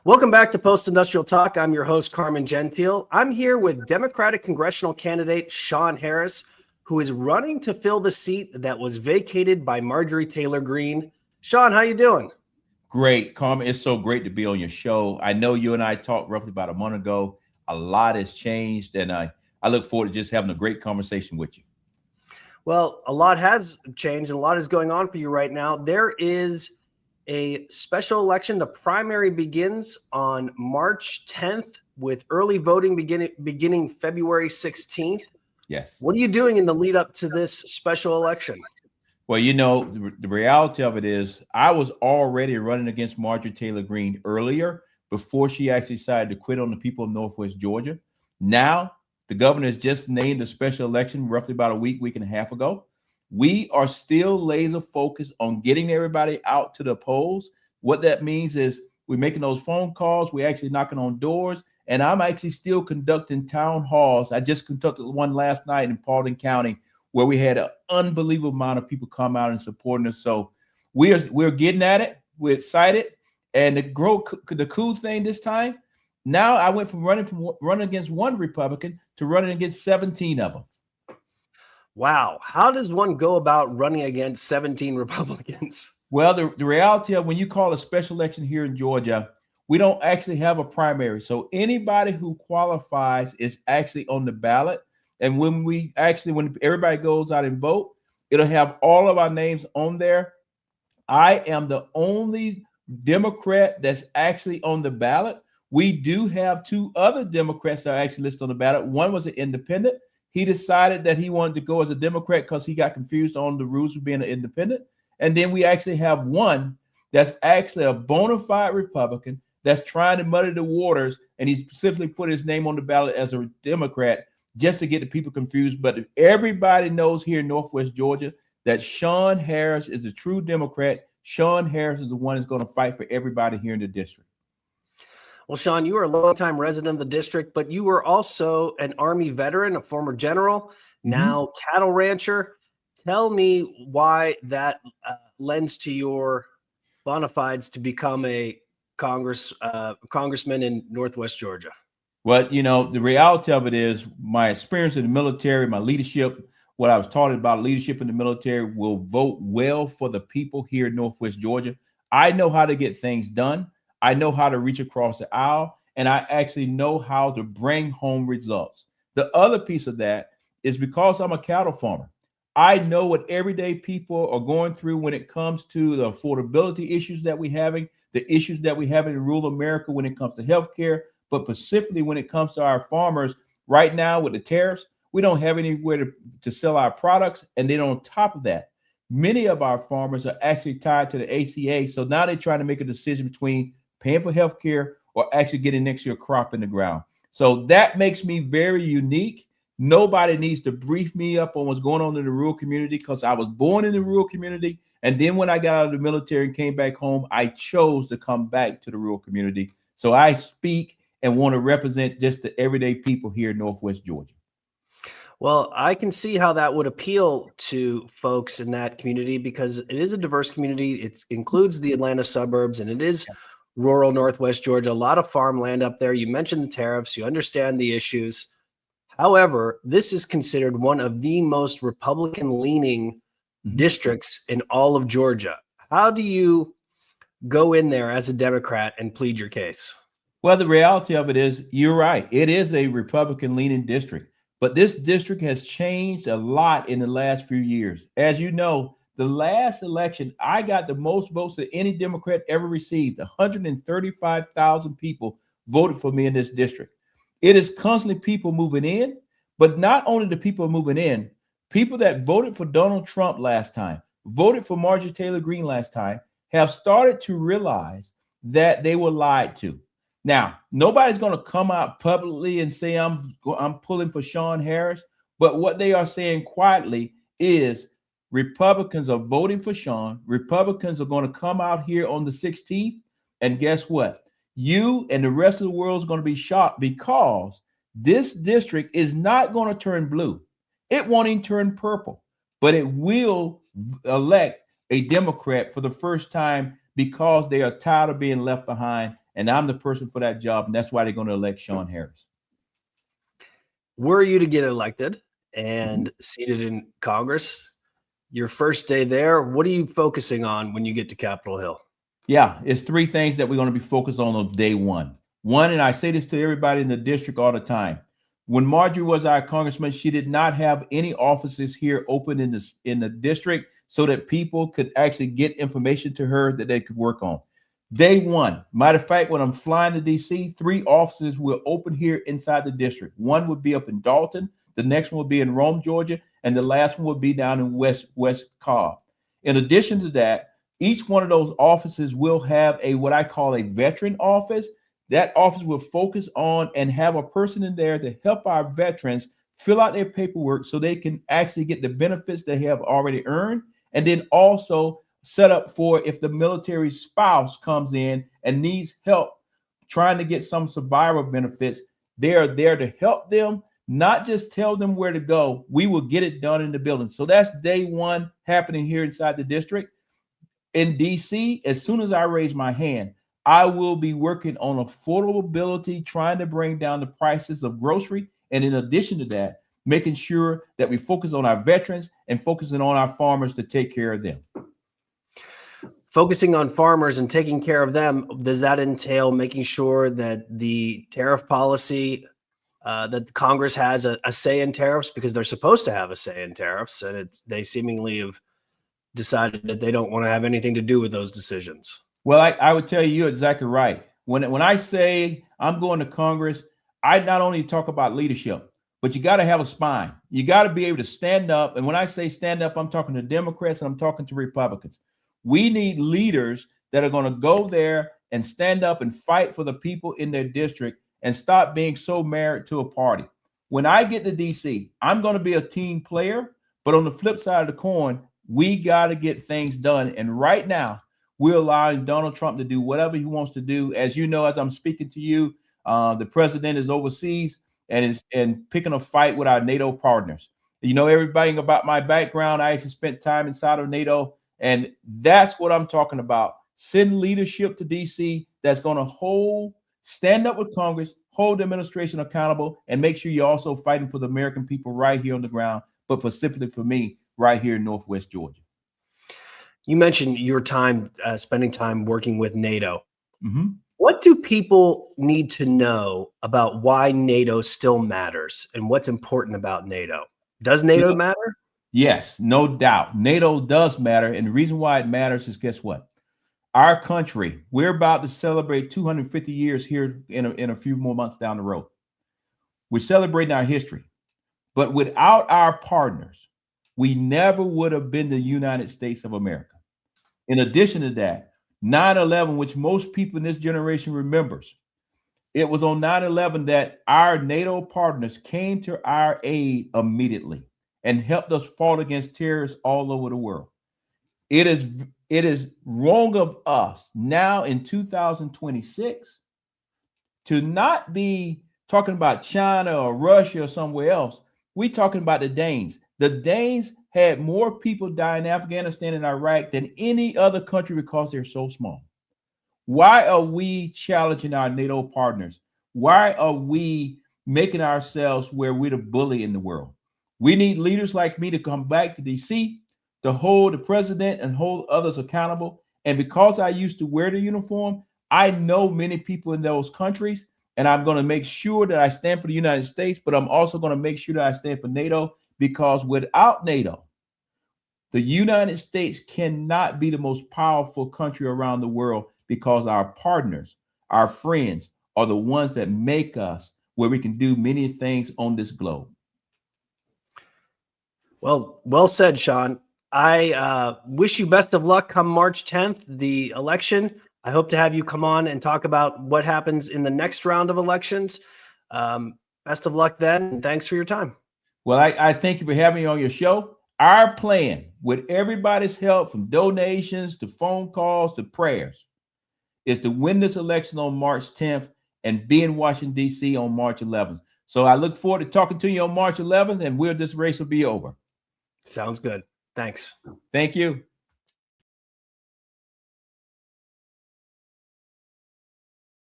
Welcome back to Post-Industrial Talk. I'm your host, Carmen Gentile. I'm here with Democratic congressional candidate Shawn Harris, who is running to fill the seat that was vacated by Marjorie Taylor Greene. Shawn, how you doing? Great, Carmen. It's so great to be on your show. I know you and I talked roughly about a month ago. A lot has changed, and I look forward to just having a great conversation with you. Well, a lot has changed and a lot is going on for you right now. There is a special election. The primary begins on March 10th with early voting beginning February 16th. Yes. What are you doing in the lead up to this special election? Well, you know, the reality of it is I was already running against Marjorie Taylor Greene earlier before she actually decided to quit on the people of Northwest Georgia. Now, the governor has just named a special election roughly about a week and a half ago. We are still laser focused on getting everybody out to the polls. What that means is we're making those phone calls. We're actually knocking on doors. And I'm actually still conducting town halls. I just conducted one last night in Paulding County where we had an unbelievable amount of people come out and supporting us. So we're getting at it. We're excited. And the cool thing this time, now I went from running against one Republican to running against 17 of them. Wow. How does one go about running against 17 Republicans? Well, the reality of when you call a special election here in Georgia, we don't actually have a primary. So anybody who qualifies is actually on the ballot. And when everybody goes out and vote, it'll have all of our names on there. I am the only Democrat that's actually on the ballot. We do have two other Democrats that are actually listed on the ballot. One was an independent. He decided that he wanted to go as a Democrat because he got confused on the rules of being an independent. And then we actually have one that's actually a bona fide Republican that's trying to muddy the waters. And he specifically put his name on the ballot as a Democrat just to get the people confused. But everybody knows here in Northwest Georgia that Shawn Harris is a true Democrat. Shawn Harris is the one that's going to fight for everybody here in the district. Well, Shawn, you are a longtime resident of the district, but you were also an Army veteran, a former general, now cattle rancher. Tell me why that lends to your bona fides to become a congressman in Northwest Georgia. Well, you know, the reality of it is my experience in the military, my leadership, what I was taught about leadership in the military will vote well for the people here in Northwest Georgia. I know how to get things done. I know how to reach across the aisle, and I actually know how to bring home results. The other piece of that is because I'm a cattle farmer. I know what everyday people are going through when it comes to the affordability issues that we're having, the issues that we have in rural America when it comes to healthcare, but specifically when it comes to our farmers right now with the tariffs, we don't have anywhere to sell our products. And then on top of that, many of our farmers are actually tied to the ACA. So now they're trying to make a decision between paying for healthcare or actually getting next year crop in the ground. So that makes me very unique. Nobody needs to brief me up on what's going on in the rural community because I was born in the rural community. And then when I got out of the military and came back home, I chose to come back to the rural community. So I speak and want to represent just the everyday people here in Northwest Georgia. Well, I can see how that would appeal to folks in that community because it is a diverse community. It includes the Atlanta suburbs and it is rural Northwest Georgia, a lot of farmland up there. You mentioned the tariffs, you understand the issues. However, this is considered one of the most Republican-leaning districts in all of Georgia. How do you go in there as a Democrat and plead your case? Well, the reality of it is, you're right. It is a Republican-leaning district, but this district has changed a lot in the last few years. As you know, the last election, I got the most votes that any Democrat ever received. 135,000 people voted for me in this district. It is constantly people moving in, but not only the people moving in, people that voted for Donald Trump last time, voted for Marjorie Taylor Greene last time, have started to realize that they were lied to. Now, nobody's going to come out publicly and say I'm pulling for Shawn Harris, but what they are saying quietly is Republicans are voting for Shawn. Republicans are going to come out here on the 16th. And guess what? You and the rest of the world is going to be shocked because this district is not going to turn blue. It won't even turn purple, but it will elect a Democrat for the first time because they are tired of being left behind and I'm the person for that job, and that's why they're going to elect Shawn Harris. Were you to get elected and seated in Congress, your first day there, what are you focusing on when you get to Capitol Hill? Yeah, it's three things that we're going to be focused on day one. One, and I say this to everybody in the district all the time, when Marjorie was our congressman, she did not have any offices here open in the district so that people could actually get information to her that they could work on. Day one, matter of fact, when I'm flying to DC, 3 offices will open here inside the district. One would be up in Dalton, the next one would be in Rome, Georgia, and the last one would be down in West Cobb. In addition to that, each one of those offices will have what I call a veteran office. That office will focus on and have a person in there to help our veterans fill out their paperwork so they can actually get the benefits they have already earned, and then also set up for if the military spouse comes in and needs help trying to get some survivor benefits, they are there to help them, not just tell them where to go. We will get it done in the building. So that's day one happening here inside the district. In DC, as soon as I raise my hand, I will be working on affordability, trying to bring down the prices of grocery. And in addition to that, making sure that we focus on our veterans and focusing on our farmers to take care of them. Focusing on farmers and taking care of them, does that entail making sure that the tariff policy, that Congress has a say in tariffs, because they're supposed to have a say in tariffs, and they seemingly have decided that they don't want to have anything to do with those decisions? Well, I would tell you, you're exactly right. When I say I'm going to Congress, I not only talk about leadership, but you got to have a spine. You got to be able to stand up. And when I say stand up, I'm talking to Democrats and I'm talking to Republicans. We need leaders that are going to go there and stand up and fight for the people in their district and stop being so married to a party. When I get to DC, I'm going to be a team player, but on the flip side of the coin, we got to get things done. And right now, we're allowing Donald Trump to do whatever he wants to do. As you know, as I'm speaking to you, the president is overseas and picking a fight with our NATO partners. You know everything about my background. I actually spent time inside of NATO, and that's what I'm talking about. Send leadership to DC that's going to stand up with Congress, hold the administration accountable, and make sure you're also fighting for the American people right here on the ground, but specifically for me right here in Northwest Georgia. You mentioned your time, spending time working with NATO. Mm-hmm. What do people need to know about why NATO still matters and what's important about NATO? Does NATO matter? Yes, no doubt. NATO does matter. And the reason why it matters is, guess what? Our country, we're about to celebrate 250 years here in a few more months down the road. We're celebrating our history. But without our partners, we never would have been the United States of America. In addition to that, 9/11, which most people in this generation remembers, it was on 9/11 that our NATO partners came to our aid immediately and helped us fight against terrorists all over the world. It is wrong of us now in 2026 to not be talking about China or Russia or somewhere else. We're talking about the Danes. The Danes had more people die in Afghanistan and Iraq than any other country because they're so small. Why are we challenging our NATO partners? Why are we making ourselves where we're the bully in the world? We need leaders like me to come back to DC to hold the president and hold others accountable. And because I used to wear the uniform, I know many people in those countries, and I'm going to make sure that I stand for the United States, but I'm also going to make sure that I stand for NATO, because without NATO, the United States cannot be the most powerful country around the world, because our partners, our friends, are the ones that make us where we can do many things on this globe. Well said, Shawn. I wish you best of luck come March 10th, the election. I hope to have you come on and talk about what happens in the next round of elections. Best of luck then, and thanks for your time. Well, I thank you for having me on your show. Our plan, with everybody's help, from donations to phone calls to prayers, is to win this election on March 10th and be in Washington, D.C. on March 11th. So I look forward to talking to you on March 11th, and this race will be over. Sounds good. Thanks. Thank you.